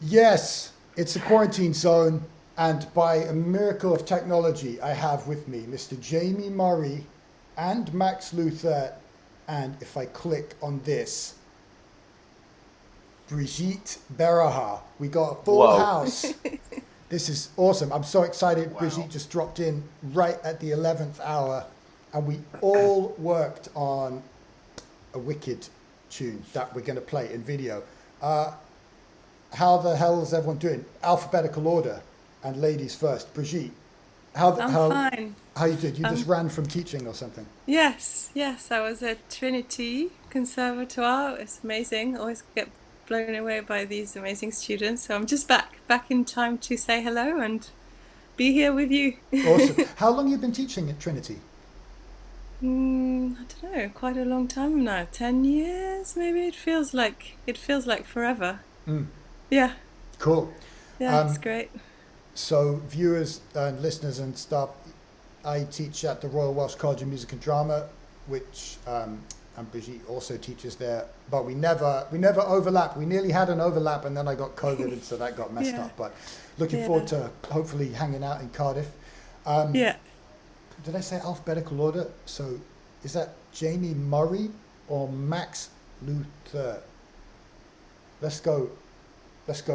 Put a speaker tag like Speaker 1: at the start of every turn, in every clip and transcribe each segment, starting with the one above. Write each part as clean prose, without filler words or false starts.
Speaker 1: Yes, it's a quarantine zone, and by a miracle of technology, I have with me Mr. Jamie Murray and Max Luthert, and if I click on this, Brigitte Beraha. We got a full house. This is awesome. I'm so excited. Wow. Brigitte just dropped in right at the 11th hour, and we all worked on a wicked tune that we're going to play in video. How the hell is everyone doing? Alphabetical order, and ladies first. Brigitte,
Speaker 2: I'm fine.
Speaker 1: How you did? You just ran from teaching or something?
Speaker 2: Yes. I was at Trinity Conservatoire. It's amazing. Always get blown away by these amazing students. So I'm just back in time to say hello and be here with you.
Speaker 1: Awesome. How long have you been teaching at Trinity?
Speaker 2: I don't know. Quite a long time now. 10 years, maybe. It feels like forever. Yeah.
Speaker 1: Cool.
Speaker 2: Yeah, it's great.
Speaker 1: So viewers and listeners and stuff, I teach at the Royal Welsh College of Music and Drama, which and Brigitte also teaches there, but we never overlap. We nearly had an overlap, and then I got COVID, and so that got messed up. But looking forward to hopefully hanging out in Cardiff. Did I say alphabetical order? So is that Jamie Murray or Max Luthert? Let's go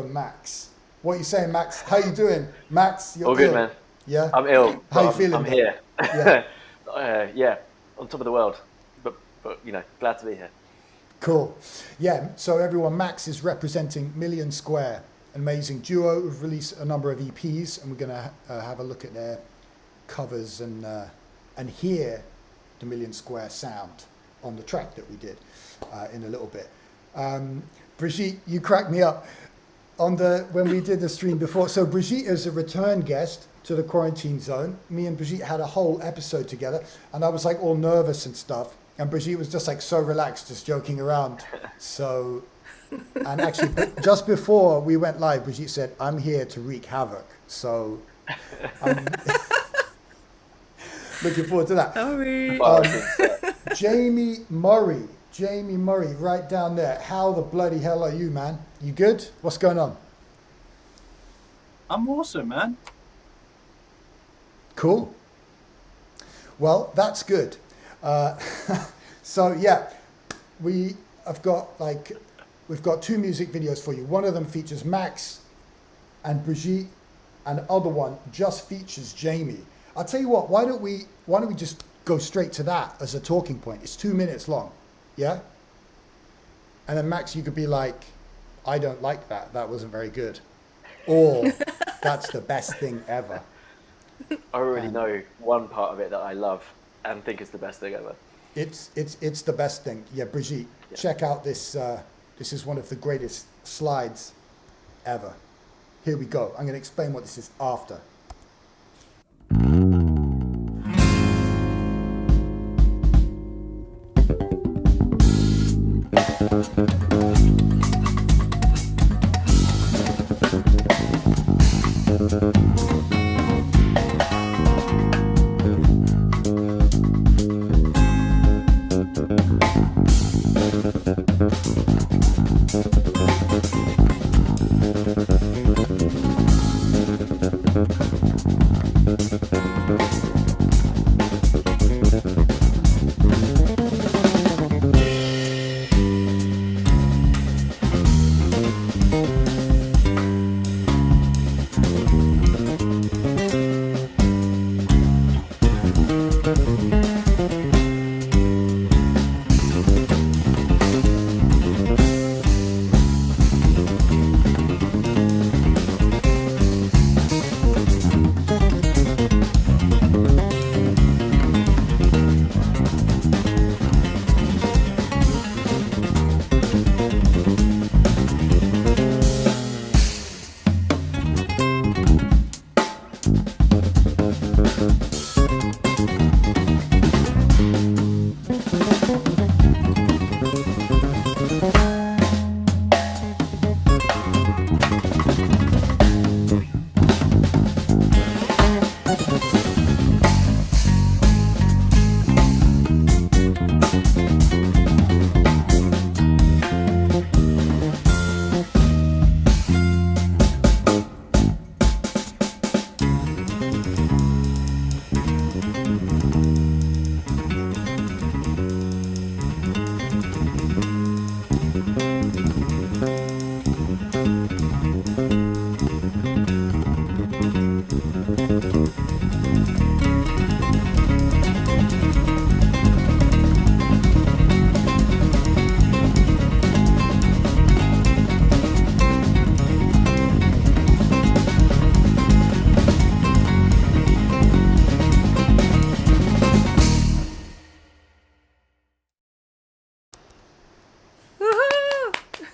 Speaker 1: Max. What are you saying, Max? How you doing? Max, you're
Speaker 3: all good, man.
Speaker 1: Yeah?
Speaker 3: I'm ill.
Speaker 1: How you feeling?
Speaker 3: I'm here.
Speaker 1: Yeah.
Speaker 3: Yeah, on top of the world. But glad to be here.
Speaker 1: Cool. Yeah, so everyone, Max is representing Million Square, an amazing duo who've released a number of EPs, and we're going to have a look at their covers and hear the Million Square sound on the track that we did in a little bit. Brigitte, you cracked me up when we did the stream before. So Brigitte is a return guest to the quarantine zone. Me and Brigitte had a whole episode together, and I was like all nervous and stuff, and Brigitte was just like so relaxed, just joking around. So, and actually just before we went live, Brigitte said, "I'm here to wreak havoc." So I'm looking forward to that.
Speaker 2: Sorry.
Speaker 1: Jamie Murray, right down there. How the bloody hell are you, man? You good? What's going on?
Speaker 4: I'm awesome, man.
Speaker 1: Cool. Well, that's good. So yeah, we've got two music videos for you. One of them features Max and Brigitte, and the other one just features Jamie. I'll tell you what. Why don't we just go straight to that as a talking point? It's 2 minutes long. Yeah? And then Max, you could be like, I don't like that. That wasn't very good. Or that's the best thing ever.
Speaker 3: I already know one part of it that I love and think is the best thing ever.
Speaker 1: It's the best thing. Yeah, Brigitte, check out this. This is one of the greatest slides ever. Here we go. I'm going to explain what this is after.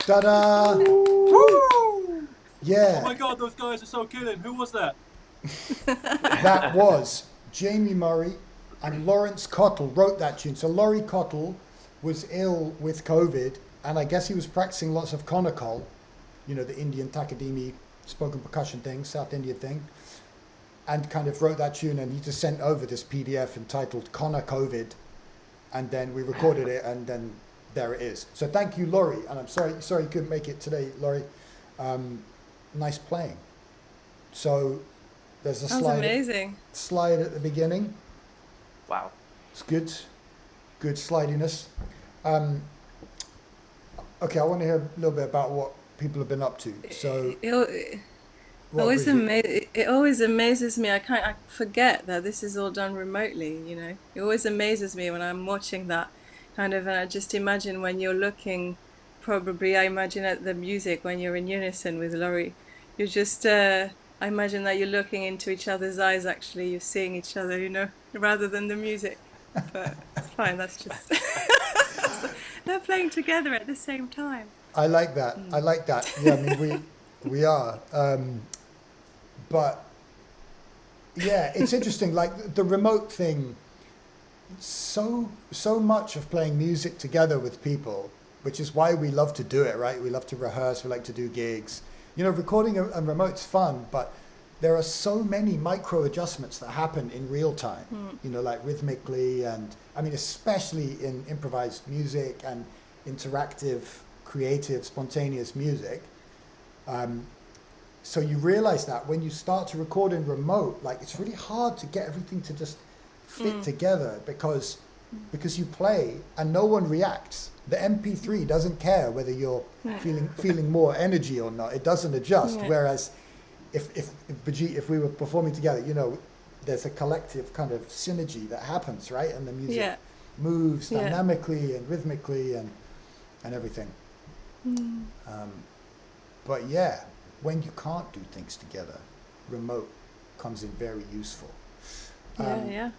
Speaker 1: Ta-da!
Speaker 4: Woo!
Speaker 1: Yeah.
Speaker 4: Oh my god, those guys are so killing. Who was that?
Speaker 1: That was Jamie Murray and Lawrence Cottle wrote that tune. So Laurie Cottle was ill with COVID, and I guess he was practicing lots of konakal, you know, the Indian takadimi spoken percussion thing, South Indian thing, and kind of wrote that tune, and he just sent over this PDF entitled Kona COVID, and then we recorded it, and then there it is. So thank you, Laurie, and I'm sorry you couldn't make it today, Laurie. Nice playing. So there's a
Speaker 2: That was amazing.
Speaker 1: slide at the beginning.
Speaker 3: Wow.
Speaker 1: It's good slidiness. Okay, I want to hear a little bit about what people have been up to. So,
Speaker 2: It
Speaker 1: what,
Speaker 2: always
Speaker 1: Brigitte?
Speaker 2: it always amazes me. I forget that this is all done remotely, you know. It always amazes me when I'm watching that kind of, and I just imagine when you're looking, probably I imagine at the music when you're in unison with Laurie, you're just, I imagine that you're looking into each other's eyes, actually, you're seeing each other, you know, rather than the music. But it's fine, that's just, they're playing together at the same time.
Speaker 1: I like that. I like that. Yeah, I mean, we are. But yeah, it's interesting. Like the remote thing. So much of playing music together with people, which is why we love to do it, right? We love to rehearse. We like to do gigs. You know, recording and remote's fun, but there are so many micro adjustments that happen in real time. You know, like rhythmically, and I mean, especially in improvised music and interactive, creative, spontaneous music. So you realize that when you start to record in remote, like it's really hard to get everything to just fit together because you play and no one reacts. The MP3 doesn't care whether you're feeling more energy or not. It doesn't adjust.
Speaker 2: Yeah.
Speaker 1: Whereas if Brigitte, if we were performing together, you know, there's a collective kind of synergy that happens, right? And the music moves dynamically and rhythmically and everything. But yeah, when you can't do things together, remote comes in very useful.
Speaker 2: Yeah.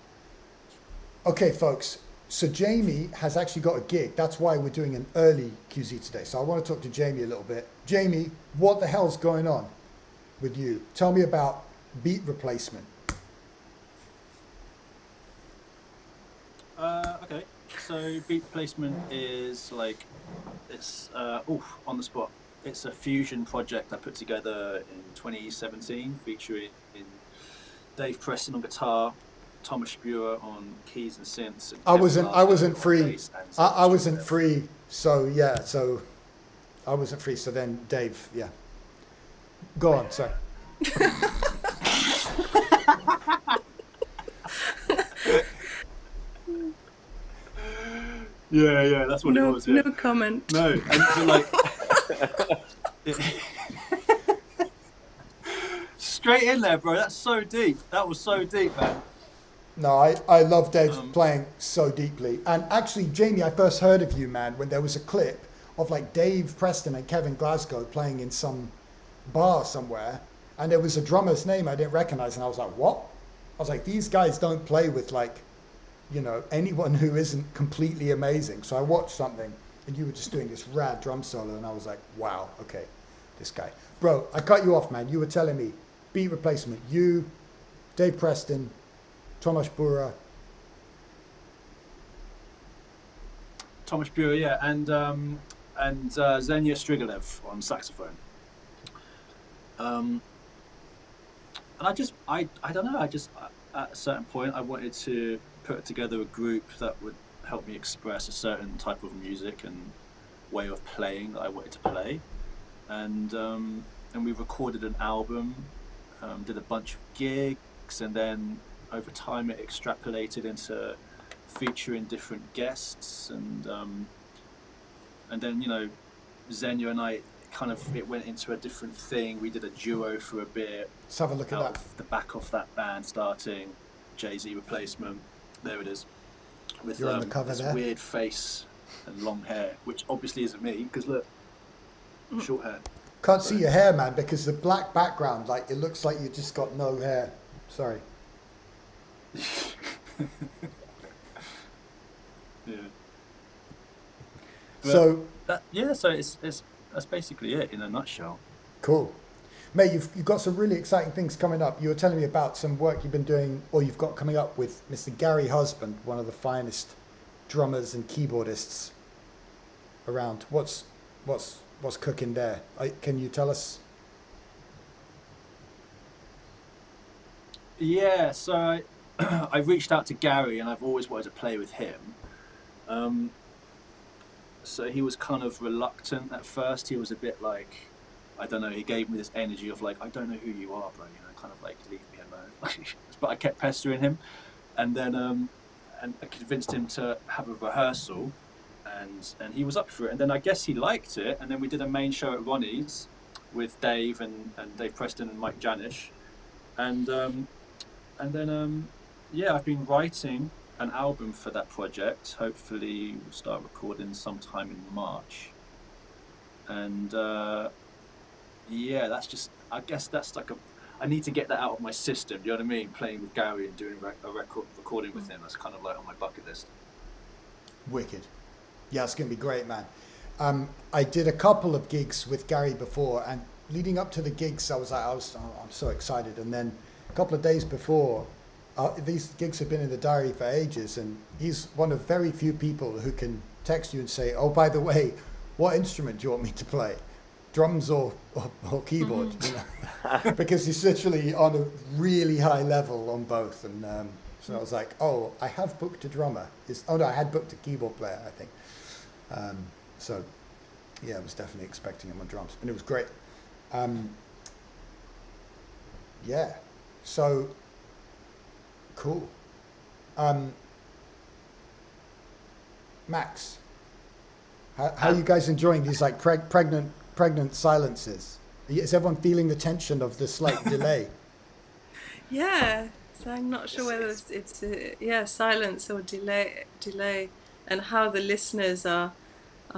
Speaker 1: Okay, folks. So Jamie has actually got a gig. That's why we're doing an early QZ today. So I want to talk to Jamie a little bit. Jamie, what the hell's going on with you? Tell me about beat replacement.
Speaker 4: Okay, so beat replacement is like, it's on the spot. It's a fusion project I put together in 2017, featuring Dave Preston on guitar, Thomas Buer on keys and synths. And
Speaker 1: I wasn't free.
Speaker 4: bass and
Speaker 1: I wasn't
Speaker 4: synths.
Speaker 1: free. So yeah, so I wasn't free. So then Dave, yeah. Go on, sorry.
Speaker 4: Yeah, that's what it
Speaker 2: No,
Speaker 4: was. Yeah.
Speaker 2: no comment.
Speaker 4: No, and so like straight in there, bro. That's so deep. That was so deep, man.
Speaker 1: No, I love Dave playing so deeply. And actually, Jamie, I first heard of you, man, when there was a clip of like Dave Preston and Kevin Glasgow playing in some bar somewhere. And there was a drummer's name I didn't recognize. And I was like, what? I was like, these guys don't play with like, you know, anyone who isn't completely amazing. So I watched something and you were just doing this rad drum solo. And I was like, wow, okay, this guy. Bro, I cut you off, man. You were telling me beat replacement. You, Dave Preston, Thomas Buer.
Speaker 4: Thomas Buer, yeah, and Xenia Strigolev on saxophone. And I don't know. At a certain point, I wanted to put together a group that would help me express a certain type of music and way of playing that I wanted to play, and we recorded an album, did a bunch of gigs, and then over time it extrapolated into featuring different guests, and then, you know, Xenia and I it went into a different thing. We did a duo for a bit.
Speaker 1: Let's have a look at that.
Speaker 4: Of the back of that band starting, Jay-Z replacement. There it is. With
Speaker 1: You're on the cover
Speaker 4: this
Speaker 1: there.
Speaker 4: weird face and long hair, which obviously isn't me, because look, short hair.
Speaker 1: Can't see your hair, man, because the black background, like it looks like you just got no hair. Sorry.
Speaker 4: Yeah.
Speaker 1: So
Speaker 4: So it's that's basically it in a nutshell.
Speaker 1: Cool. Mate, you've got some really exciting things coming up. You were telling me about some work you've been doing, or you've got coming up with Mr. Gary Husband, one of the finest drummers and keyboardists around. What's cooking there? Can you tell us?
Speaker 4: Yeah, so I reached out to Gary, and I've always wanted to play with him. So he was kind of reluctant at first. He was a bit like, I don't know, he gave me this energy of like, I don't know who you are, bro, you know, kind of like, leave me alone. But I kept pestering him, and then and I convinced him to have a rehearsal, and he was up for it. And then I guess he liked it, and then we did a main show at Ronnie's with Dave and Dave Preston and Mike Janish, and then yeah, I've been writing an album for that project. Hopefully we'll start recording sometime in March, and yeah, that's just, I guess that's like I need to get that out of my system, do you know what I mean? Playing with Gary and doing a recording with him, that's kind of like on my bucket list.
Speaker 1: Wicked. Yeah, it's going to be great, man. I did a couple of gigs with Gary before, and leading up to the gigs, I'm so excited. And then a couple of days before, these gigs have been in the diary for ages, and he's one of very few people who can text you and say, oh, by the way, what instrument do you want me to play? Drums or keyboard? You know? Because he's literally on a really high level on both. And so I was like, oh, I have booked a drummer. I had booked a keyboard player, I think. So yeah, I was definitely expecting him on drums, and it was great. Yeah, so cool. Max, how are you guys enjoying these like pregnant silences? Is everyone feeling the tension of the slight delay?
Speaker 2: Yeah, so I'm not sure whether it's silence or delay, and how the listeners are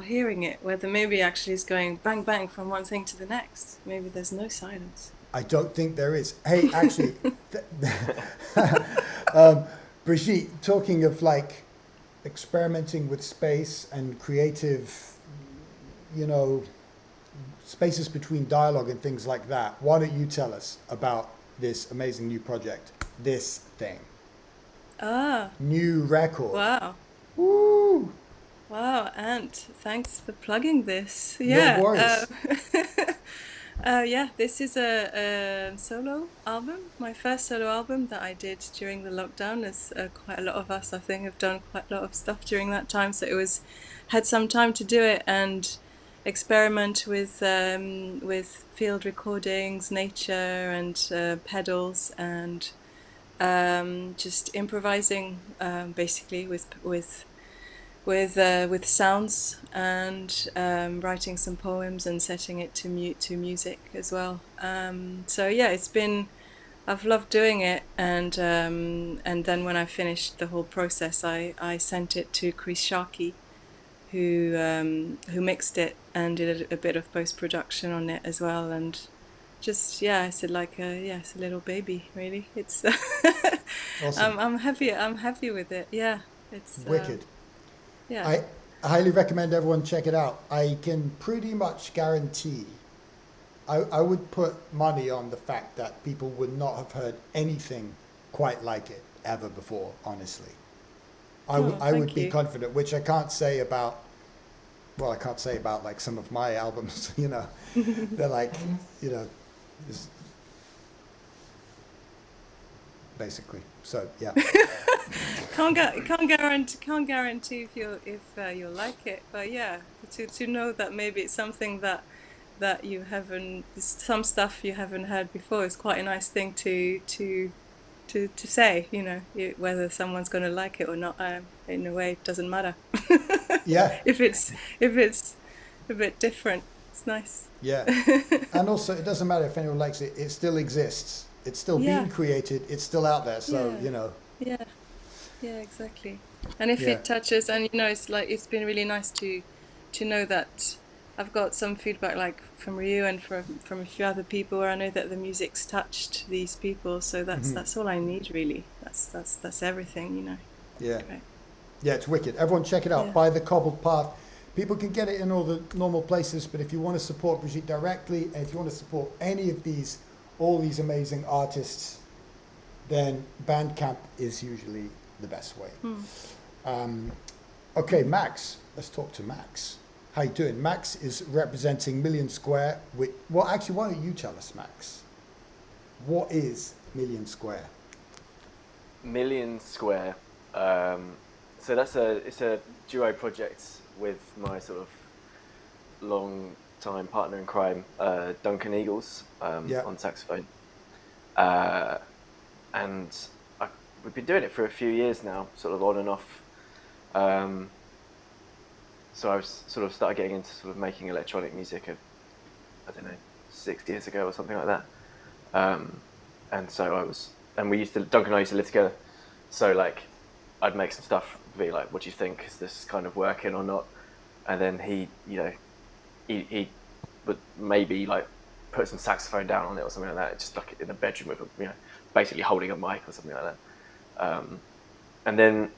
Speaker 2: hearing it. Whether maybe actually it's going bang bang from one thing to the next. Maybe there's no silence.
Speaker 1: I don't think there is. Hey, actually, Brigitte, talking of like experimenting with space and creative, you know, spaces between dialogue and things like that. Why don't you tell us about this amazing new project, this thing? New record.
Speaker 2: Wow.
Speaker 1: Woo!
Speaker 2: Wow, Ant, thanks for plugging this. Yeah.
Speaker 1: No worries.
Speaker 2: Yeah, this is a solo album, my first solo album that I did during the lockdown. As quite a lot of us, I think, have done quite a lot of stuff during that time. So had some time to do it and experiment with field recordings, nature, and pedals, and just improvising, basically with sounds, and writing some poems and setting it to music as well. So yeah, I've loved doing it, and then when I finished the whole process, I sent it to Chris Sharkey, who mixed it and did a bit of post-production on it as well, and just I said it's a little baby, really. It's
Speaker 1: Awesome.
Speaker 2: I'm happy with it. Yeah, it's
Speaker 1: Wicked.
Speaker 2: Yeah.
Speaker 1: I highly recommend everyone check it out. I can pretty much guarantee, I would put money on the fact that people would not have heard anything quite like it ever before, honestly. I would be confident, which I can't say about like some of my albums, you know. They're like, you know, basically. So yeah.
Speaker 2: Can't guarantee if you'll like it, but yeah, to know that maybe it's something that you haven't, some stuff you haven't heard before, is quite a nice thing to say, you know, whether someone's going to like it or not. In a way, it doesn't matter.
Speaker 1: Yeah.
Speaker 2: if it's a bit different, it's nice.
Speaker 1: Yeah. And also, it doesn't matter if anyone likes it. It still exists. It's still being created. It's still out there. So you know.
Speaker 2: Yeah, exactly. And if it touches, and you know, it's been really nice to know that I've got some feedback, like from Ryu and from a few other people, where I know that the music's touched these people. So that's all I need, really. That's everything, you know.
Speaker 1: Yeah. Yeah, it's wicked. Everyone check it out. By the Cobbled Path. People can get it in all the normal places, but if you want to support Brigitte directly, and if you want to support any of all these amazing artists, then Bandcamp is usually the best way. Okay, Max, let's talk to Max. How you doing? Max is representing Million Square. Well, actually, why don't you tell us, Max? What is Million Square?
Speaker 3: Million Square. So it's a duo project with my sort of long time partner in crime, Duncan Eagles, on saxophone. And we've been doing it for a few years now, sort of on and off. So I was sort of started getting into sort of making electronic music, I don't know, 6 years ago or something like that. And so Duncan and I used to live together. So like, I'd make some stuff, be like, what do you think? Is this kind of working or not? And then he would maybe like put some saxophone down on it or something like that, just like in the bedroom with basically holding a mic or something like that. And then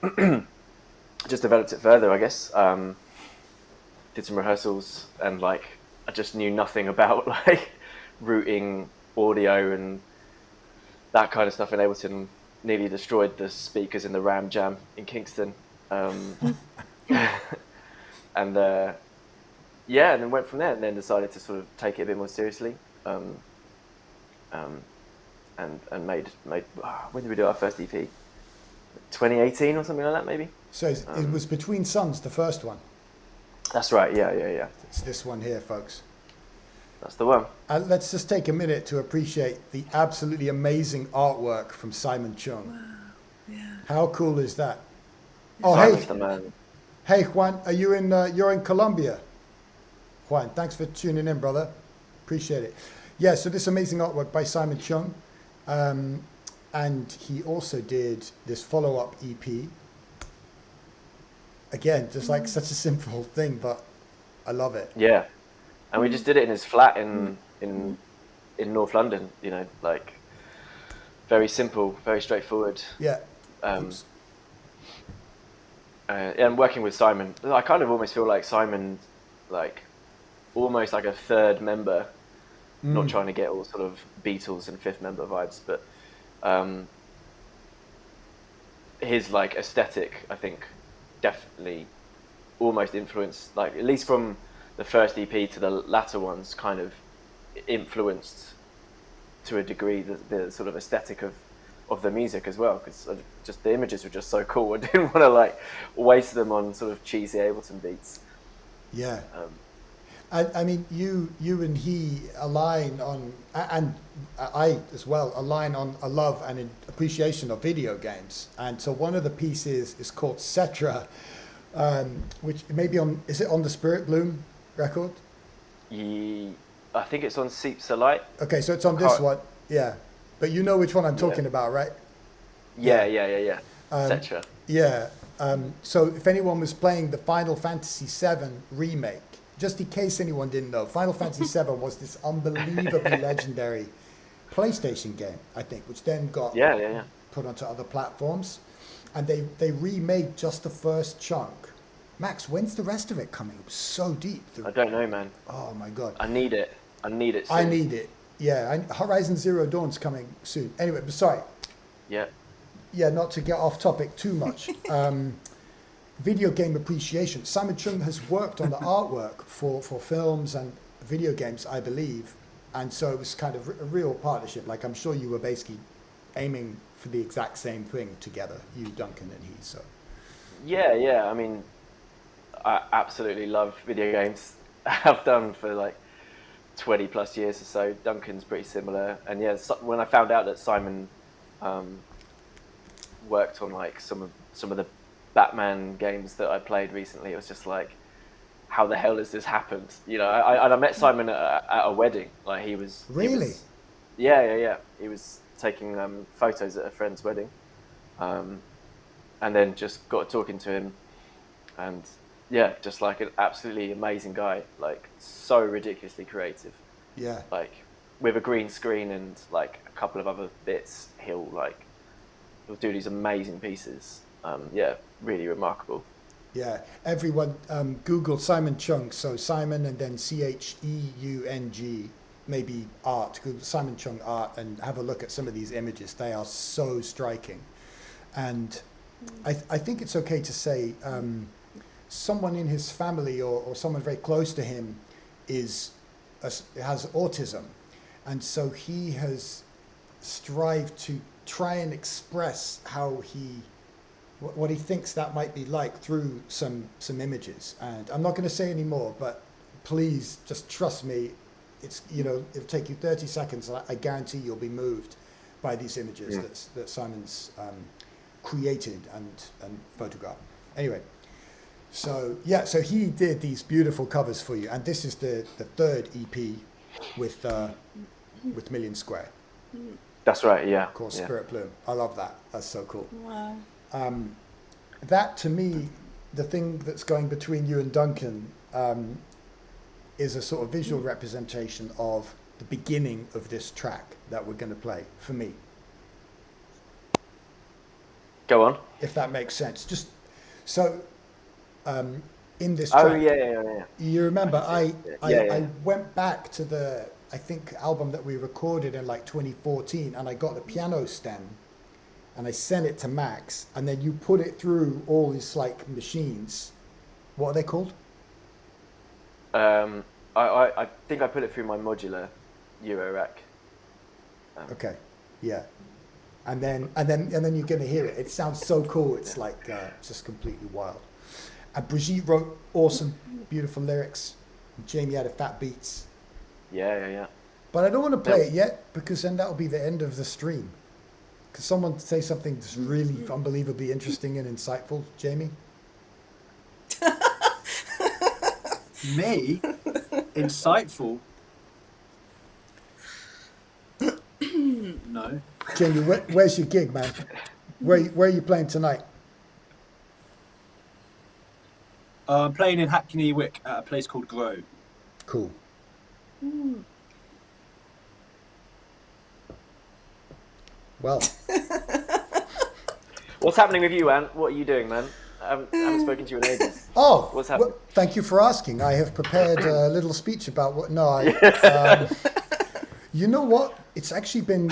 Speaker 3: just developed it further, I guess. Did some rehearsals, and like I just knew nothing about like routing audio and that kind of stuff in Ableton. Nearly destroyed the speakers in the Ram Jam in Kingston. And then went from there, and then decided to sort of take it a bit more seriously. And made when did we do our first EP? 2018 or something like that, maybe.
Speaker 1: So it was Between Suns, the first one.
Speaker 3: That's right. Yeah.
Speaker 1: It's this one here, folks.
Speaker 3: That's the one.
Speaker 1: Let's just take a minute to appreciate the absolutely amazing artwork from Simon Chung.
Speaker 2: Wow. Yeah.
Speaker 1: How cool is that? Oh,
Speaker 3: Simon's the man.
Speaker 1: Hey, Juan, are you you're in Colombia? Juan, thanks for tuning in, brother. Appreciate it. Yeah, so this amazing artwork by Simon Chung. And he also did this follow-up EP. Again, just like such a simple thing, but I love it.
Speaker 3: Yeah. And we just did it in his flat in North London, like very simple, very straightforward.
Speaker 1: Yeah.
Speaker 3: And working with Simon, I kind of almost feel like Simon, like almost like a third member, not trying to get all sort of Beatles and fifth member vibes, but his like aesthetic, I think, definitely almost influenced, like at least from the first EP to the latter ones, kind of influenced to a degree the sort of aesthetic of the music as well, because just the images were just so cool. I didn't want to like waste them on sort of cheesy Ableton beats.
Speaker 1: Yeah. I mean, you and he align on, and I as well, align on a love and an appreciation of video games. And so one of the pieces is called Cetra, which maybe is it on the Spirit Bloom record?
Speaker 3: I think it's on Seeps of Light.
Speaker 1: Okay, so it's on this one, yeah. But you know which one I'm talking about, right?
Speaker 3: Yeah. Cetra.
Speaker 1: Yeah. So if anyone was playing the Final Fantasy VII remake, just in case anyone didn't know, Final Fantasy VII was this unbelievably legendary PlayStation game, I think, which then got put onto other platforms. And they remade just the first chunk. Max, when's the rest of it coming? It was so deep.
Speaker 3: I don't know, man.
Speaker 1: Oh my God.
Speaker 3: I need it soon.
Speaker 1: I need it. Yeah, Horizon Zero Dawn's coming soon. Anyway, but sorry.
Speaker 3: Yeah.
Speaker 1: Yeah, not to get off topic too much. Video game appreciation. Simon Chung has worked on the artwork for films and video games, I believe. And so it was kind of a real partnership. Like, I'm sure you were basically aiming for the exact same thing together, you, Duncan, and he. So.
Speaker 3: Yeah. I mean, I absolutely love video games. I've done for like 20 plus years or so. Duncan's pretty similar. And yeah, when I found out that Simon worked on like some of the Batman games that I played recently, it was just like, how the hell has this happened? I met Simon at a wedding. Like he was
Speaker 1: really.
Speaker 3: Yeah. He was taking photos at a friend's wedding, and then just got talking to him, and yeah, just like an absolutely amazing guy. Like so ridiculously creative.
Speaker 1: Yeah.
Speaker 3: Like with a green screen and like a couple of other bits, he'll do these amazing pieces. Yeah, really remarkable.
Speaker 1: Yeah, everyone Google Simon Chung. So Simon and then Cheung, maybe art. Google Simon Chung art and have a look at some of these images. They are so striking, and I think it's okay to say someone in his family or someone very close to him has autism, and so he has strived to try and express what he thinks that might be like through some images. And I'm not going to say any more, but please just trust me. It's, it'll take you 30 seconds. And I guarantee you'll be moved by these images that Simon's created and photographed. Anyway, so he did these beautiful covers for you, and this is the third EP with Million Square.
Speaker 3: That's right. Yeah.
Speaker 1: Called Spirit Bloom. I love that. That's so cool.
Speaker 2: Wow.
Speaker 1: That to me, the thing that's going between you and Duncan is a sort of visual representation of the beginning of this track that we're going to play for me.
Speaker 3: Go on.
Speaker 1: If that makes sense. Just so in this track.
Speaker 3: Oh yeah.
Speaker 1: You remember I went back to the album that we recorded in like 2014, and I got the piano stem and I sent it to Max, and then you put it through all these like machines. What are they called?
Speaker 3: I think I put it through my modular Euro rack.
Speaker 1: Okay, yeah, and then you're gonna hear it. It sounds so cool. It's like just completely wild. And Brigitte wrote awesome, beautiful lyrics. Jamie added fat beats.
Speaker 3: Yeah.
Speaker 1: But I don't want to play it yet, because then that'll be the end of the stream. Could someone say something that's really unbelievably interesting and insightful, Jamie?
Speaker 4: Me? Insightful? No.
Speaker 1: Jamie, where's your gig, man? Where are you playing tonight?
Speaker 4: I'm playing in Hackney Wick at a place called Grow.
Speaker 1: Cool. Well.
Speaker 3: What's happening with you, Anne? What are you doing, man? I haven't spoken to you in ages.
Speaker 1: Oh,
Speaker 3: what's happening?
Speaker 1: Well, thank you for asking. I have prepared a little speech about what. No, you know what? It's actually been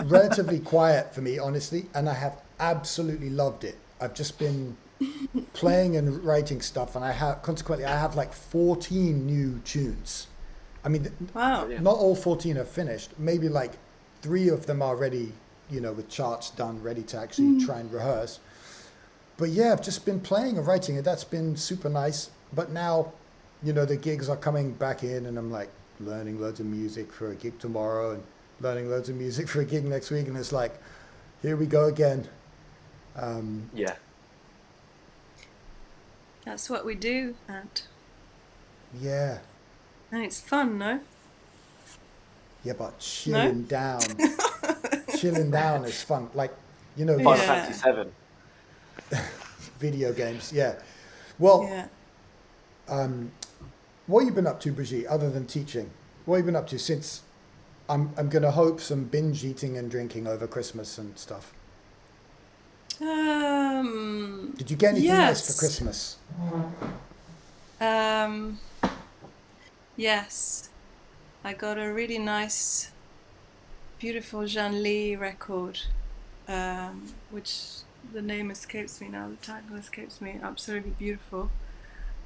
Speaker 1: relatively quiet for me, honestly, and I have absolutely loved it. I've just been playing and writing stuff, and I have like 14 new tunes. I mean,
Speaker 2: Wow.
Speaker 1: not all 14 are finished. Maybe like 3 of them are ready, with charts done, ready to actually try and rehearse. But yeah, I've just been playing and writing, and that's been super nice. But now, the gigs are coming back in, and I'm like learning loads of music for a gig tomorrow and learning loads of music for a gig next week. And it's like, here we go again.
Speaker 3: Yeah.
Speaker 2: That's what we do, and
Speaker 1: Yeah.
Speaker 2: it's fun, no?
Speaker 1: Yeah, but chilling down. Chilling down is fun. Like,
Speaker 3: Final
Speaker 2: Yeah.
Speaker 3: Fantasy 7.
Speaker 1: video games. Yeah. Well,
Speaker 2: Yeah.
Speaker 1: what have you been up to, Brigitte, other than teaching? What have you been up to since I'm going to hope some binge eating and drinking over Christmas and stuff? Did you get anything nice for
Speaker 2: Yes.
Speaker 1: Christmas?
Speaker 2: Yes. I got a really nice, beautiful Jean Lee record, which the name escapes me now, the title escapes me. Absolutely beautiful.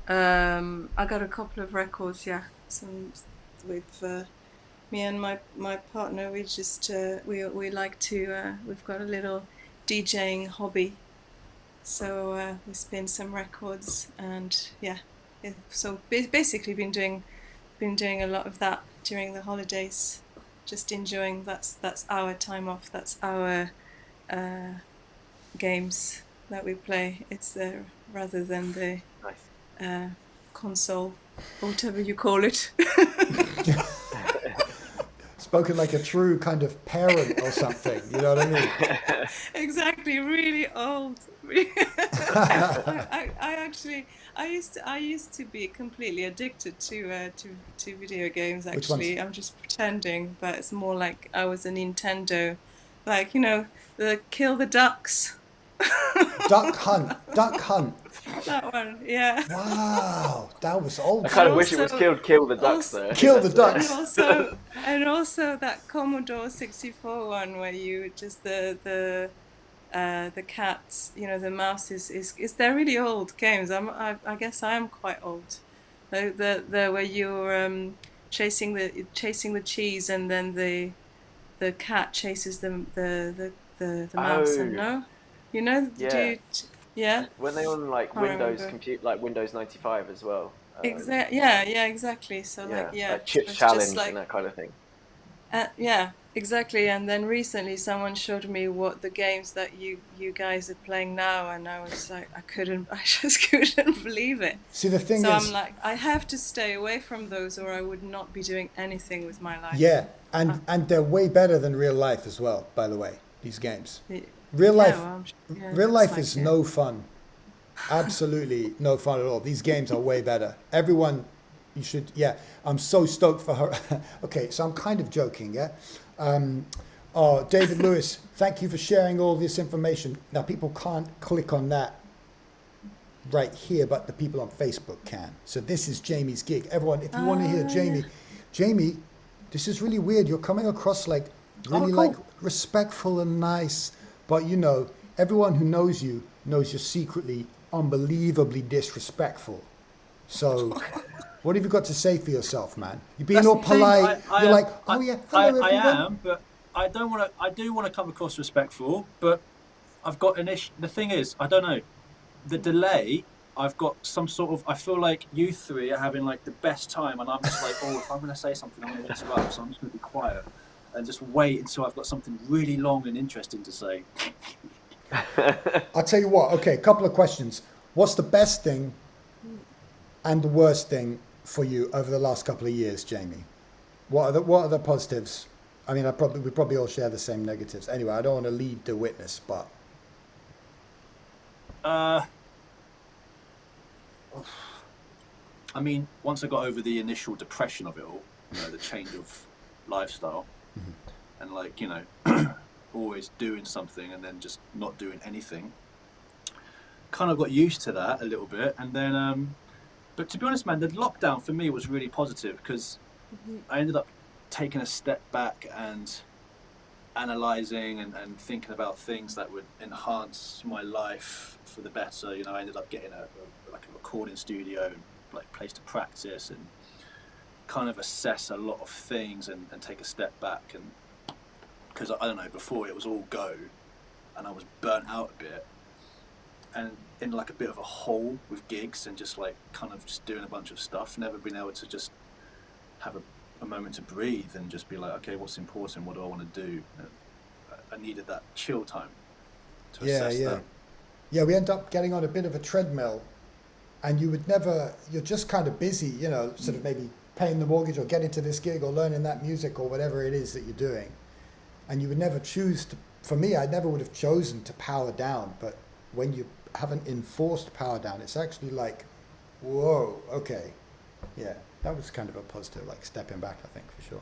Speaker 2: I got a couple of records, some with me and my partner. We just we like to we've got a little DJing hobby, so we spin some records, and so basically been doing a lot of that during the holidays, just enjoying. That's our time off. That's our games that we play. It's rather than the
Speaker 3: Nice.
Speaker 2: console, or whatever you call it.
Speaker 1: Spoken like a true kind of parent or something. You know what I mean?
Speaker 2: Exactly, really old. I used to be completely addicted to video games.
Speaker 1: Which
Speaker 2: Actually,
Speaker 1: ones?
Speaker 2: I'm just pretending, but it's more like I was a Nintendo, the Kill the Ducks.
Speaker 1: Duck Hunt.
Speaker 2: That one, yeah.
Speaker 1: Wow, that was old.
Speaker 3: I kind of
Speaker 2: And
Speaker 3: wish it was
Speaker 2: also-
Speaker 3: Kill the Ducks
Speaker 2: also-
Speaker 3: though.
Speaker 1: Kill the
Speaker 3: That's,
Speaker 1: Ducks.
Speaker 2: and also that Commodore 64 one where you just the cats, you know, the mouse is they're really old games. I guess I am quite old. The where you're chasing the cheese, and then the cat chases the mouse, and
Speaker 3: Oh,
Speaker 2: no, you know,
Speaker 3: yeah.
Speaker 2: yeah,
Speaker 3: When they on like
Speaker 2: can't
Speaker 3: Windows
Speaker 2: remember.
Speaker 3: compute, like Windows 95 as well.
Speaker 2: Yeah, exactly. So like,
Speaker 3: Yeah,
Speaker 2: yeah,
Speaker 3: like
Speaker 2: so
Speaker 3: Chip
Speaker 2: it's just
Speaker 3: Challenge and
Speaker 2: like,
Speaker 3: that kind of thing.
Speaker 2: yeah, exactly. And then recently, someone showed me what the games that you guys are playing now, and I was like, I just couldn't believe it.
Speaker 1: See, the thing
Speaker 2: So I'm
Speaker 1: is,
Speaker 2: like, I have to stay away from those, or I would not be doing anything with my life.
Speaker 1: yeah, and they're way better than real life as well. By the way, these games,
Speaker 2: Y-
Speaker 1: real
Speaker 2: Yeah,
Speaker 1: life,
Speaker 2: well, I'm sure, yeah, it
Speaker 1: real
Speaker 2: looks
Speaker 1: life
Speaker 2: like
Speaker 1: is
Speaker 2: it.
Speaker 1: no fun. Absolutely no fun at all. These games are way better. Everyone, you should, yeah. I'm so stoked for her. Okay, so I'm kind of joking, yeah. Oh, David Lewis, thank you for sharing all this information. Now, people can't click on that right here, but the people on Facebook can. So this is Jamie's gig. Everyone, if you want to hear Jamie,
Speaker 2: Yeah.
Speaker 1: Jamie, this is really weird. You're coming across like really
Speaker 4: cool.
Speaker 1: like respectful and nice, but you know, everyone who knows you knows you're secretly unbelievably disrespectful. So what have you got to say for yourself, man? You're being
Speaker 4: That's
Speaker 1: all
Speaker 4: the thing,
Speaker 1: polite. You're like, oh yeah, hello
Speaker 4: I
Speaker 1: everyone.
Speaker 4: am, but I don't want to. I do want to come across respectful, but I've got an issue. The thing is, I don't know. The delay. I've got some sort of. I feel like you three are having like the best time, and I'm just like, oh, if I'm going to say something, I'm going to interrupt. So I'm just going to be quiet and just wait until I've got something really long and interesting to say.
Speaker 1: I'll tell you what, okay, a couple of questions. What's the best thing and the worst thing for you over the last couple of years, Jamie? What are the positives? I mean, we probably all share the same negatives. Anyway, I don't want to lead the witness, but
Speaker 4: I mean, once I got over the initial depression of it all, you know, the change of lifestyle, and like, you know, always doing something and then just not doing anything, kind of got used to that a little bit. And then, but to be honest, man, the lockdown for me was really positive because I ended up taking a step back and analysing and thinking about things that would enhance my life for the better. You know, I ended up getting a recording studio, like place to practice and kind of assess a lot of things and take a step back. And because I don't know, before it was all go and I was burnt out a bit and in like a bit of a hole with gigs and just like kind of just doing a bunch of stuff, never been able to just have a moment to breathe and just be like, okay, what's important? What do I want to do? And I needed that chill time to assess that.
Speaker 1: Yeah, we end up getting on a bit of a treadmill, and you're just kind of busy, you know, sort of maybe paying the mortgage or getting to this gig or learning that music or whatever it is that you're doing. And you would never choose to, for me, I never would have chosen to power down. But when you have an enforced power down, it's actually like, whoa, okay. Yeah, that was kind of a positive, like stepping back, I think, for sure.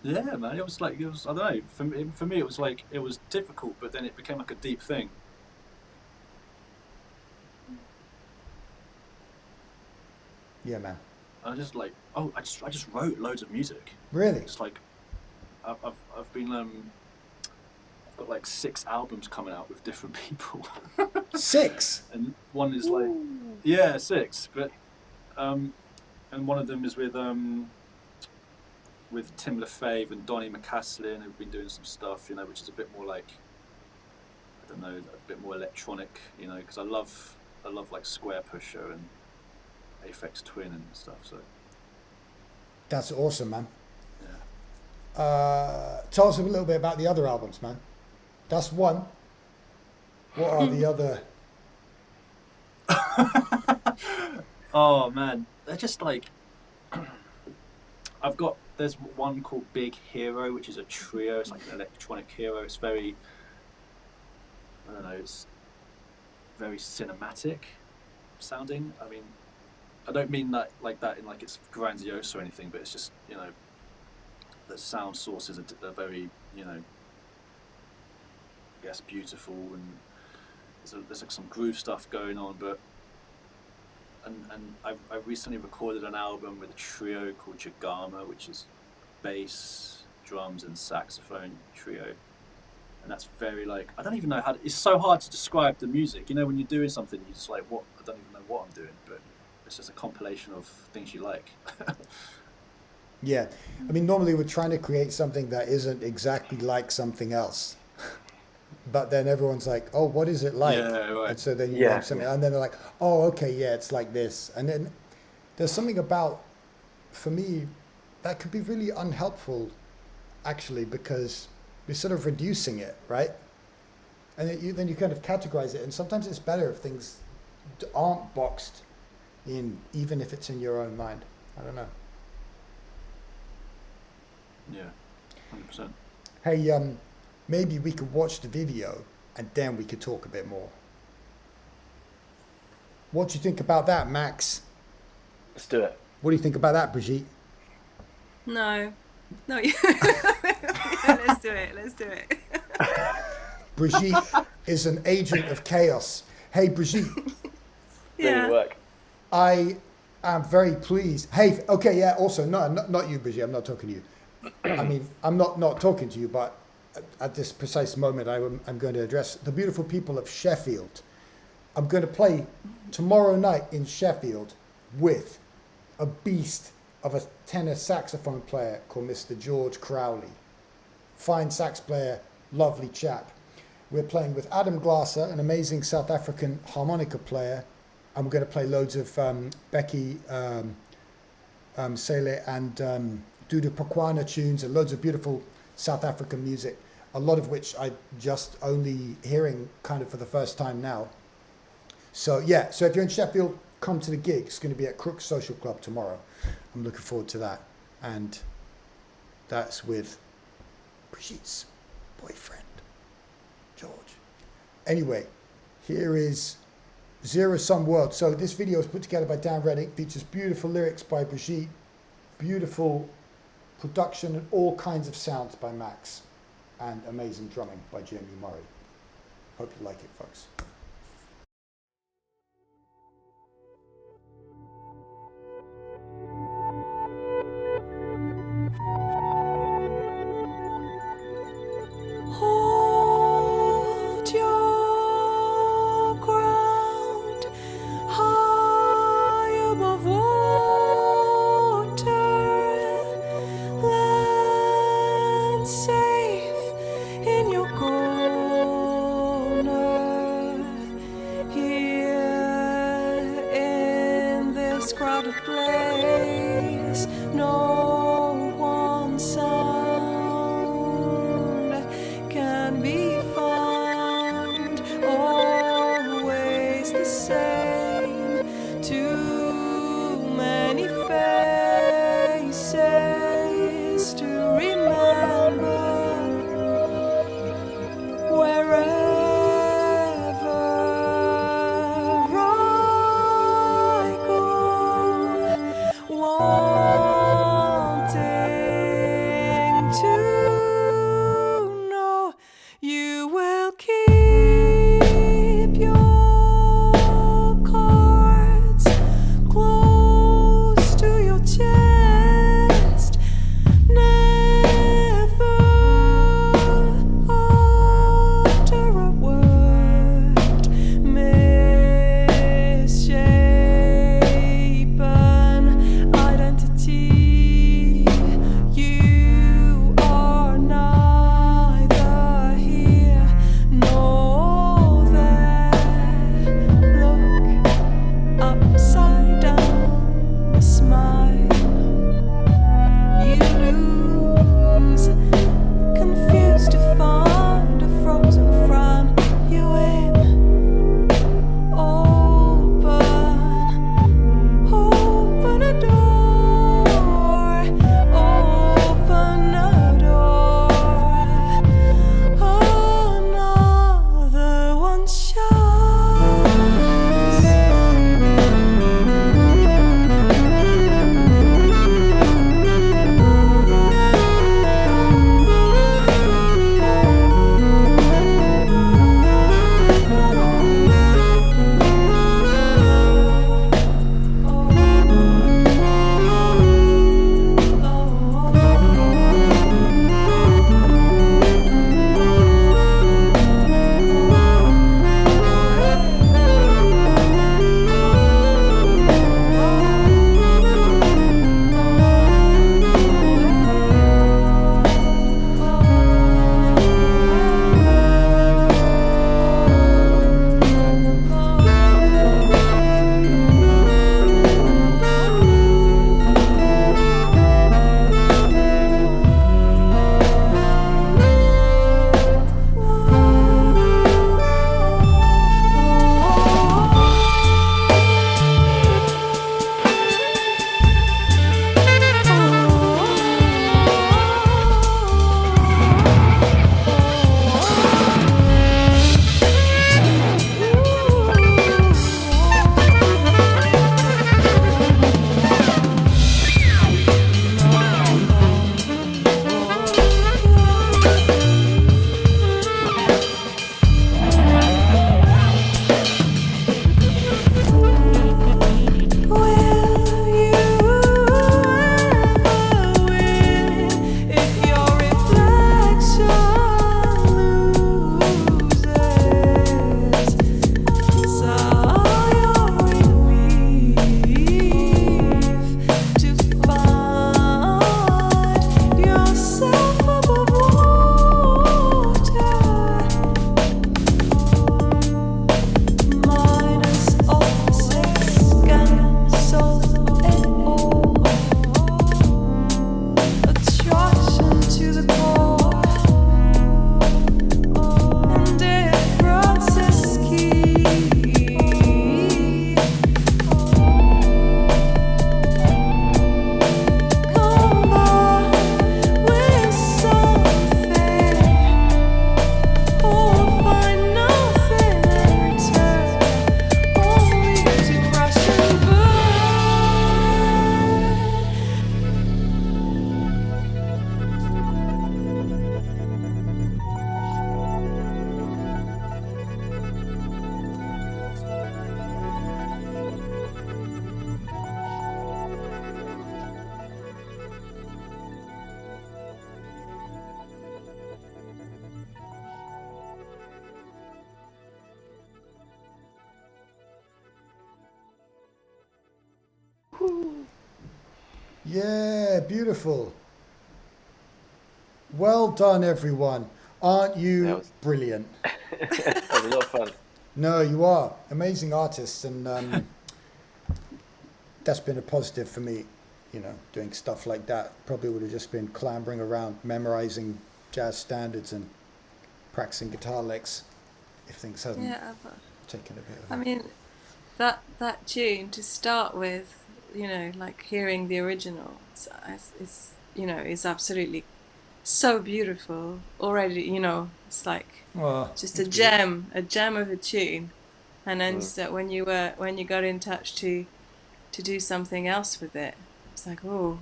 Speaker 4: Yeah, man, it was I don't know, for me it was like, it was difficult, but then it became like a deep thing.
Speaker 1: Yeah, man.
Speaker 4: I just like, I just wrote loads of music.
Speaker 1: Really?
Speaker 4: It's like, I've got like 6 albums coming out with different people.
Speaker 1: 6?
Speaker 4: And one is like, yeah, 6, but, and one of them is with Tim LaFave and Donny McCaslin, who've been doing some stuff, you know, which is a bit more like, I don't know, a bit more electronic, you know, because I love like Square Pusher and Aphex Twin and stuff. So
Speaker 1: That's awesome, man.
Speaker 4: yeah.
Speaker 1: Tell us a little bit about the other albums, man. That's one. What are the other?
Speaker 4: Oh man, they're just like, there's one called Big Hero, which is a trio. It's like an electronic hero. It's very, I don't know, it's very cinematic sounding. I mean, I don't mean that like that in like it's grandiose or anything, but it's just, you know, the sound sources are very, you know, I guess beautiful, and there's like some groove stuff going on, but and I recently recorded an album with a trio called Jagama, which is bass, drums, and saxophone trio. And that's very like, I don't even know how it's so hard to describe the music. You know, when you're doing something, you're just like, what? I don't even know what I'm doing, but it's just a compilation of things you like.
Speaker 1: Yeah, I mean, normally we're trying to create something that isn't exactly like something else, but then everyone's like, oh, what is it like?
Speaker 4: Yeah, right.
Speaker 1: And so then you
Speaker 3: Yeah,
Speaker 1: name something,
Speaker 3: yeah.
Speaker 1: and then they're like, oh, okay, yeah, it's like this. And then there's something about, for me, that could be really unhelpful, actually, because you're sort of reducing it, right? And then you kind of categorize it, and sometimes it's better if things aren't boxed in, even if it's in your own mind. I don't know.
Speaker 4: Yeah, 100%.
Speaker 1: Hey, maybe we could watch the video and then we could talk a bit more. What do you think about that, Max?
Speaker 3: Let's do it.
Speaker 1: What do you think about that, Brigitte?
Speaker 2: No. Yeah, let's do it. Let's do it.
Speaker 1: Brigitte is an agent of chaos. Hey, Brigitte,
Speaker 3: Doing
Speaker 2: Yeah.
Speaker 3: the work.
Speaker 1: I am very pleased. Hey, okay, yeah, also, no, not you, Brigitte, I'm not talking to you. I mean, I'm not talking to you, but at this precise moment, I'm going to address the beautiful people of Sheffield. I'm going to play tomorrow night in Sheffield with a beast of a tenor saxophone player called Mr. George Crowley. Fine sax player, lovely chap. We're playing with Adam Glasser, an amazing South African harmonica player. I'm going to play loads of Becky Sele and Dudu Pakwana tunes and loads of beautiful South African music, a lot of which I just only hearing kind of for the first time now. So yeah, so if you're in Sheffield, come to the gig. It's going to be at Crook's Social Club tomorrow. I'm looking forward to that. And that's with Brigitte's boyfriend, George. Anyway, here is Zero Sum World. So this video is put together by Dan Reddick, features beautiful lyrics by Brigitte, beautiful production and all kinds of sounds by Max, and amazing drumming by Jamie Murray. Hope you like it, folks.
Speaker 5: Hold your ground high above water, land safe in your corner. Here in this crowded place, no one sound can be found, always the same, too many faces to remember. Wherever I go, wanting
Speaker 1: Yeah, beautiful. Well done, everyone. Aren't
Speaker 3: That
Speaker 1: you
Speaker 3: was
Speaker 1: brilliant?
Speaker 3: that was a lot of fun.
Speaker 1: No, you are. Amazing artists, and that's been a positive for me, doing stuff like that. Probably would have just been clambering around, memorizing jazz standards and practicing guitar licks if things hadn't
Speaker 2: Yeah, but
Speaker 1: taken a bit of
Speaker 2: I
Speaker 1: a...
Speaker 2: mean that tune to start with, like hearing the original is absolutely so beautiful already. It's like
Speaker 1: Well,
Speaker 2: just
Speaker 1: that's beautiful.
Speaker 2: a gem of a tune. And then
Speaker 3: Mm.
Speaker 2: just that when you got in touch to do something else with it, it's like, oh,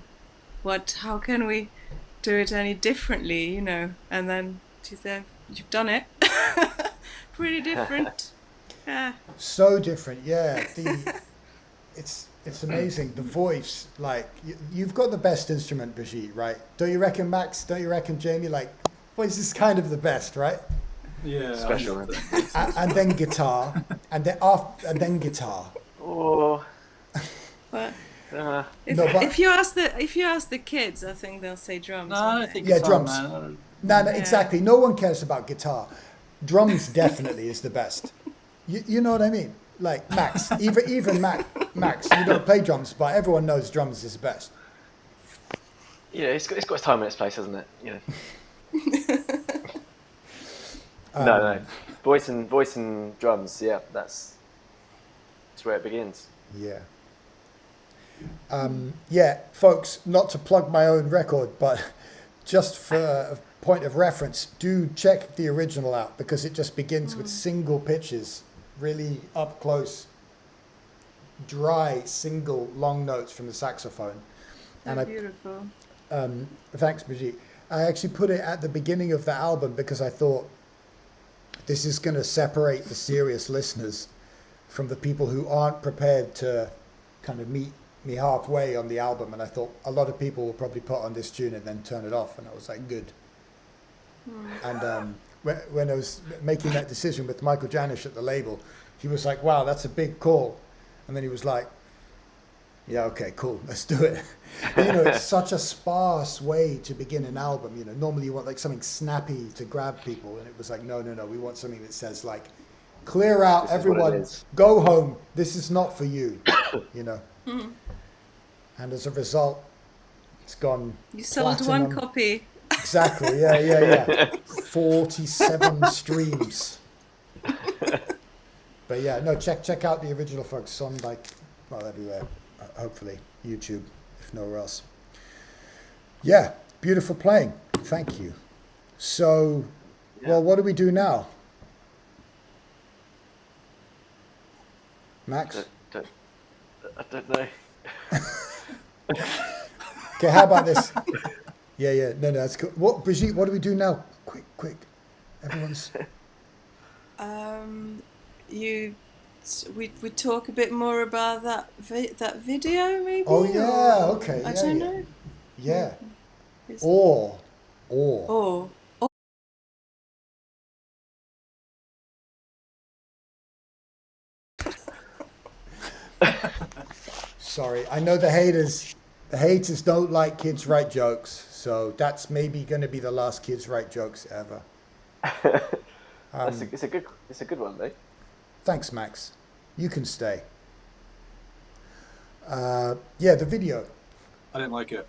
Speaker 2: how can we do it any differently, And then she said, you've done it. Pretty different. Yeah.
Speaker 1: So different, yeah. It's amazing. The voice, like you've got the best instrument, Brigitte, right? Don't you reckon, Max? Don't you reckon, Jamie? Like, voice is kind of the best, right?
Speaker 4: Yeah,
Speaker 3: Special, man.
Speaker 1: And then guitar, and then guitar.
Speaker 3: Oh,
Speaker 2: But
Speaker 3: uh,
Speaker 1: No, but
Speaker 2: if you ask the kids, I think they'll say drums,
Speaker 4: No, I
Speaker 2: won't
Speaker 4: don't
Speaker 2: they?
Speaker 4: think
Speaker 1: Yeah,
Speaker 4: guitar,
Speaker 1: drums.
Speaker 4: man. I don't-
Speaker 1: no,
Speaker 2: Yeah.
Speaker 1: exactly. No one cares about guitar. Drums definitely is the best. You know what I mean? Like Max, even Max, you don't play drums, but everyone knows drums is the best.
Speaker 3: it's got its time and its place, hasn't it?
Speaker 1: Um,
Speaker 3: No. Voice and drums. Yeah, that's where it begins.
Speaker 1: Yeah. Yeah, folks, not to plug my own record, but just for a point of reference, do check the original out because it just begins with single pitches, really up close, dry, single long notes from the saxophone.
Speaker 2: They're
Speaker 1: And I,
Speaker 2: beautiful.
Speaker 1: thanks, Brigitte. I actually put it at the beginning of the album because I thought this is going to separate the serious listeners from the people who aren't prepared to kind of meet me halfway on the album. And I thought a lot of people will probably put on this tune and then turn it off. And I was like, good. And when I was making that decision with Michael Janisch at the label, he was like, wow, that's a big call. And then he was like, yeah, okay, cool, let's do it. It's such a sparse way to begin an album. Normally you want like something snappy to grab people. And it was like, no, we want something that says like, clear out,
Speaker 3: This is what it
Speaker 1: everyone,
Speaker 3: is.
Speaker 1: go home. This is not for you, And as a result, it's gone
Speaker 2: You sold
Speaker 1: platinum.
Speaker 2: one copy.
Speaker 1: Exactly, yeah. 47 streams. But yeah, no, check out the original, folks. It's on everywhere. Hopefully, YouTube, if nowhere else. Yeah, beautiful playing. Thank you. So, well, what do we do now? Max?
Speaker 3: I don't know.
Speaker 1: Okay, how about this? Yeah, no, that's cool. Brigitte, what do we do now? Quick. Everyone's...
Speaker 2: We talk a bit more about that video, maybe.
Speaker 1: Oh, yeah,
Speaker 2: or-
Speaker 1: okay.
Speaker 2: I
Speaker 1: Yeah,
Speaker 2: don't
Speaker 1: yeah.
Speaker 2: know.
Speaker 1: Yeah.
Speaker 2: Is-
Speaker 1: Or...
Speaker 2: Or
Speaker 1: Sorry, I know the haters don't like kids write jokes, so that's maybe going to be the last kids write jokes ever.
Speaker 3: It's a good one though.
Speaker 1: Thanks, Max. You can stay. Yeah, the video.
Speaker 4: I didn't like it.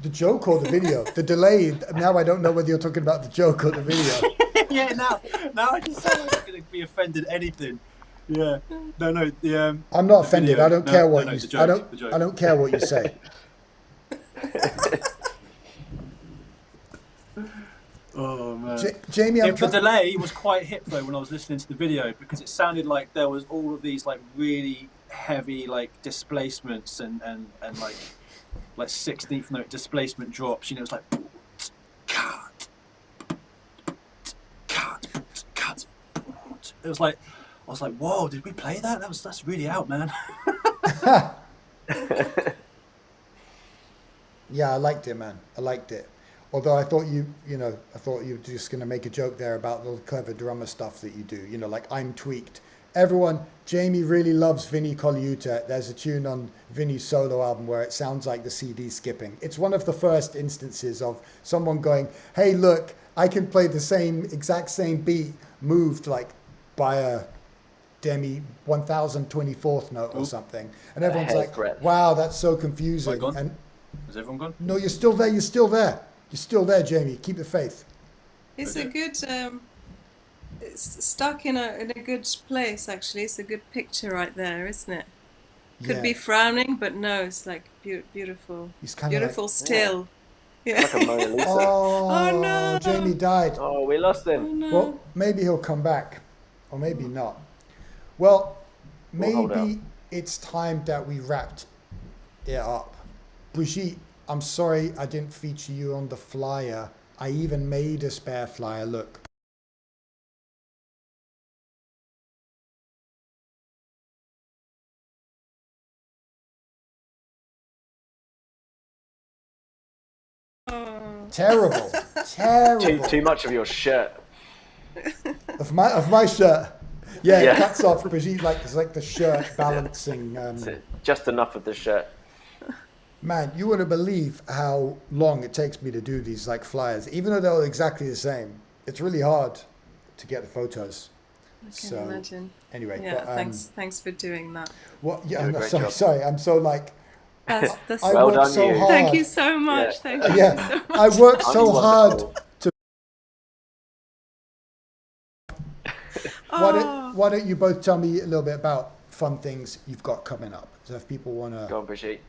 Speaker 1: The joke or the video? The delay, now I don't know whether you're talking about the joke or the video.
Speaker 4: Yeah, now I just sound like I'm going to be offended anything. Yeah. No, the
Speaker 1: I'm not
Speaker 4: the
Speaker 1: offended.
Speaker 4: video.
Speaker 1: I don't
Speaker 4: No,
Speaker 1: care
Speaker 4: no,
Speaker 1: what
Speaker 4: no,
Speaker 1: you
Speaker 4: the
Speaker 1: I
Speaker 4: joke, the
Speaker 1: don't
Speaker 4: joke.
Speaker 1: I don't care what you say.
Speaker 4: Oh man.
Speaker 1: Jamie, I'm
Speaker 4: The
Speaker 1: trying.
Speaker 4: delay was quite hip though when I was listening to the video because it sounded like there was all of these like really heavy like displacements and like 16th note displacement drops. It was like cut. It was like I was like, whoa, did we play that? That's really out, man.
Speaker 1: Yeah, I liked it, man. I liked it. Although I thought you were just going to make a joke there about the clever drummer stuff that you do. Like I'm tweaked Everyone, Jamie really loves Vinnie Colaiuta. There's a tune on Vinnie's solo album where it sounds like the CD skipping. It's one of the first instances of someone going, hey, look, I can play the exact same beat moved like by a demi 1024th note or something. And everyone's like, wow, that's so confusing.
Speaker 4: Am I gone?
Speaker 1: And
Speaker 4: Is everyone gone?
Speaker 1: no, you're still there. You're still there. You're still there, Jamie. Keep the faith.
Speaker 2: It's a good. It's stuck in a good place. Actually, it's a good picture right there, isn't it? Could be frowning, but no, it's like beautiful.
Speaker 1: He's kind of
Speaker 2: beautiful still. Yeah.
Speaker 3: Like a Mona Lisa.
Speaker 1: Oh,
Speaker 2: no.
Speaker 1: Jamie died.
Speaker 3: Oh, we lost him.
Speaker 2: Oh, no.
Speaker 1: Well, maybe he'll come back, or maybe not. Well,
Speaker 3: We'll hold
Speaker 1: maybe it's time that we wrapped it up. Brigitte, I'm sorry I didn't feature you on the flyer. I even made a spare flyer. Look.
Speaker 2: Oh.
Speaker 1: Terrible. Terrible.
Speaker 3: Too much of your shirt.
Speaker 1: Of my shirt. Yeah,
Speaker 3: Yeah.
Speaker 1: it cuts off. Brigitte, it's like the shirt balancing.
Speaker 3: That's it. Just enough of the shirt.
Speaker 1: Man, you wouldn't believe how long it takes me to do these like flyers, even though they're all exactly the same. It's really hard to get the photos.
Speaker 2: I can imagine.
Speaker 1: Anyway,
Speaker 2: Yeah,
Speaker 1: but,
Speaker 2: thanks for doing that.
Speaker 1: What? Yeah,
Speaker 3: You do a
Speaker 1: no,
Speaker 3: great
Speaker 1: sorry,
Speaker 3: job.
Speaker 1: sorry. I'm so like.
Speaker 2: That's
Speaker 1: I
Speaker 3: Well
Speaker 1: work
Speaker 3: done,
Speaker 1: so
Speaker 3: you.
Speaker 1: hard.
Speaker 2: Thank you so much.
Speaker 3: Yeah.
Speaker 2: Thank you.
Speaker 1: Yeah,
Speaker 2: so much.
Speaker 1: I work so
Speaker 3: I'm
Speaker 1: hard.
Speaker 3: wonderful.
Speaker 1: Why don't you both tell me a little bit about fun things you've got coming up? So if people want
Speaker 3: Go
Speaker 1: to.
Speaker 3: on, Brigitte.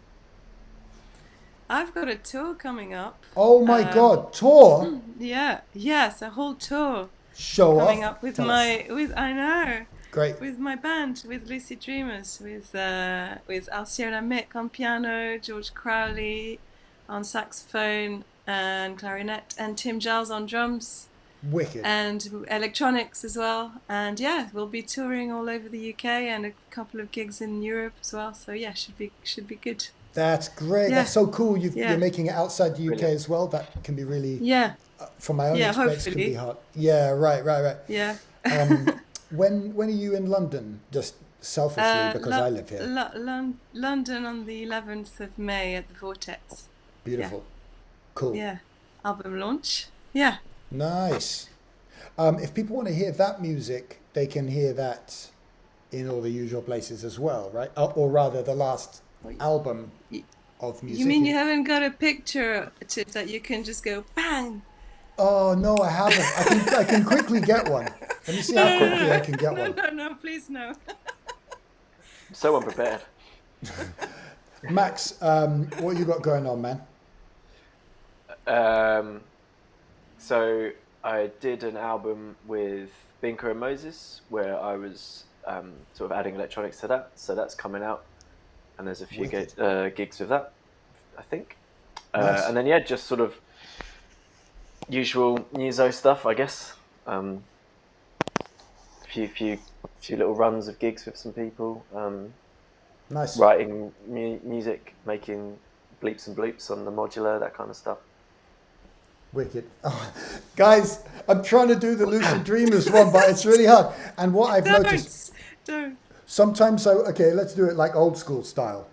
Speaker 2: I've got a tour coming up.
Speaker 1: Oh my God, tour!
Speaker 2: Yeah, yes, a whole tour
Speaker 1: Show off.
Speaker 2: coming up with
Speaker 1: Tell us.
Speaker 2: I know,
Speaker 1: Great.
Speaker 2: with my band, with Lucid Dreamers, with Alcione Mick on piano, George Crowley on saxophone and clarinet, and Tim Giles on drums.
Speaker 1: Wicked.
Speaker 2: And electronics as well, and yeah, we'll be touring all over the UK and a couple of gigs in Europe as well. So yeah, should be good.
Speaker 1: That's great.
Speaker 2: Yeah.
Speaker 1: That's so cool. You're
Speaker 2: Yeah.
Speaker 1: making it outside the UK
Speaker 3: Brilliant.
Speaker 1: as well. That can be really,
Speaker 2: Yeah,
Speaker 1: from my own
Speaker 2: Yeah,
Speaker 1: experience, can be
Speaker 2: hopefully.
Speaker 1: hard. Yeah, right.
Speaker 2: yeah.
Speaker 1: When are you in London? Just selfishly because I live here.
Speaker 2: London on the 11th of May at the Vortex.
Speaker 1: Beautiful. Cool.
Speaker 2: Yeah, album launch. Yeah.
Speaker 1: Nice. If people want to hear that music, they can hear that in all the usual places as well, right? Or rather, the last album of music.
Speaker 2: You mean you haven't got a picture that you can just go bang?
Speaker 1: Oh no, I haven't. I can quickly get one. Let me see how quickly I can get one.
Speaker 2: No, please no.
Speaker 3: I'm so unprepared.
Speaker 1: Max, what you got going on, man?
Speaker 3: So I did an album with Binker and Moses where I was sort of adding electronics to that. So that's coming out, and there's a few
Speaker 1: Wicked.
Speaker 3: gigs with that, I think.
Speaker 1: Nice.
Speaker 3: And then yeah, just sort of usual Muso stuff, I guess. Few little runs of gigs with some people.
Speaker 1: Nice.
Speaker 3: Writing music, making bleeps and bloops on the modular, that kind of stuff.
Speaker 1: Wicked. Oh, guys, I'm trying to do the Lucid Dreamers one, but it's really hard. And what I've noticed,
Speaker 2: Don't.
Speaker 1: sometimes okay, let's do it like old school style.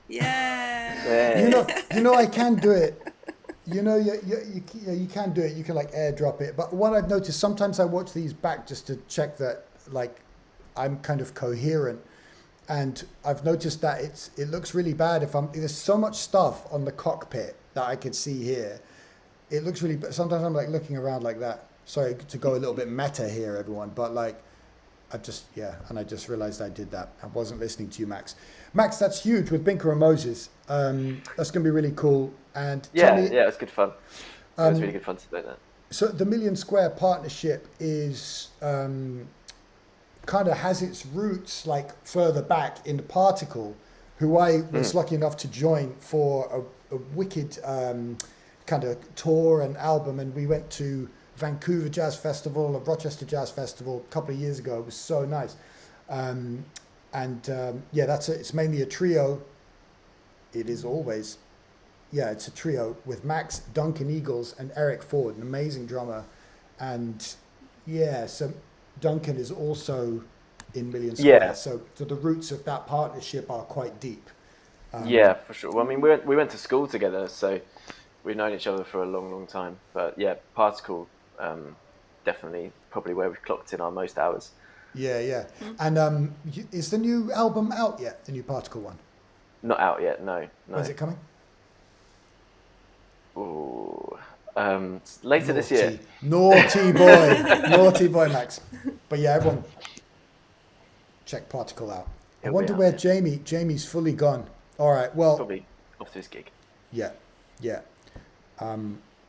Speaker 2: Yeah.
Speaker 3: Yeah.
Speaker 1: You know, I can do it. You know, you can do it. You can like airdrop it. But what I've noticed, sometimes I watch these back just to check that like I'm kind of coherent. And I've noticed that it looks really bad if there's so much stuff on the cockpit that I could see here. It looks really, but sometimes I'm like looking around like that. Sorry to go a little bit meta here, everyone, but like, I just realized I did that. I wasn't listening to you, Max. Max, that's huge with Binker and Moses. That's going to be really cool. And
Speaker 3: Yeah,
Speaker 1: tell me,
Speaker 3: it was good fun. It was really good fun to do that.
Speaker 1: so the Million Square partnership is kind of has its roots like further back in the Particle, who I was lucky enough to join for a wicked kind of tour and album, and we went to Vancouver Jazz Festival, a Rochester Jazz Festival a couple of years ago. It was so nice. It's mainly a trio. It is always, it's a trio with Max, Duncan Eagles, and Eric Ford, an amazing drummer. And so Duncan is also in Million Square.
Speaker 3: Yeah.
Speaker 1: So the roots of that partnership are quite deep.
Speaker 3: Yeah, for sure. Well, I mean, we went to school together, so we've known each other for a long, long time. But yeah, Particle, definitely probably where we've clocked in our most hours.
Speaker 1: Yeah, yeah. And is the new album out yet? The new Particle one?
Speaker 3: Not out yet, no.
Speaker 1: When's it coming?
Speaker 3: Ooh, later this year.
Speaker 1: Naughty boy. Naughty boy, Max. But yeah, everyone check Particle out. I
Speaker 3: It'll
Speaker 1: wonder
Speaker 3: be out,
Speaker 1: where
Speaker 3: yeah.
Speaker 1: Jamie's fully gone. All right, well,
Speaker 3: Probably off to his gig.
Speaker 1: yeah.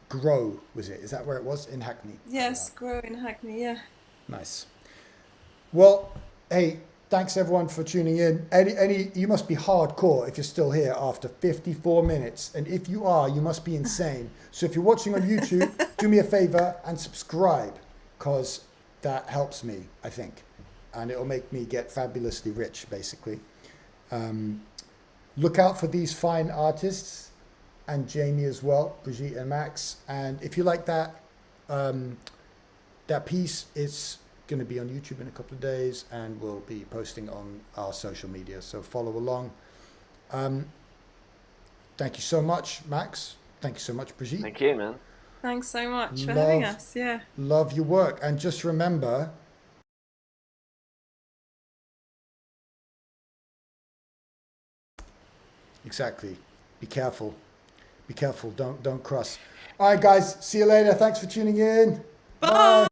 Speaker 1: Grow, was it? Is that where it was? In Hackney?
Speaker 2: Yes, Grow in Hackney, yeah.
Speaker 1: Nice. Well, hey, thanks everyone for tuning in. You must be hardcore if you're still here after 54 minutes. And if you are, you must be insane. So if you're watching on YouTube, do me a favor and subscribe, because that helps me, I think. And it'll make me get fabulously rich, basically. Look out for these fine artists, and Jamie as well, Brigitte and Max. And if you like that, that piece, it's going to be on YouTube in a couple of days, and we'll be posting on our social media, so follow along. Thank you so much, Max. Thank you so much, Brigitte.
Speaker 3: Thank you, man.
Speaker 2: Thanks so much for having us. Yeah.
Speaker 1: Love your work, and just remember, exactly, be careful, don't cross. All right, guys, see you later. Thanks for tuning in. Bye.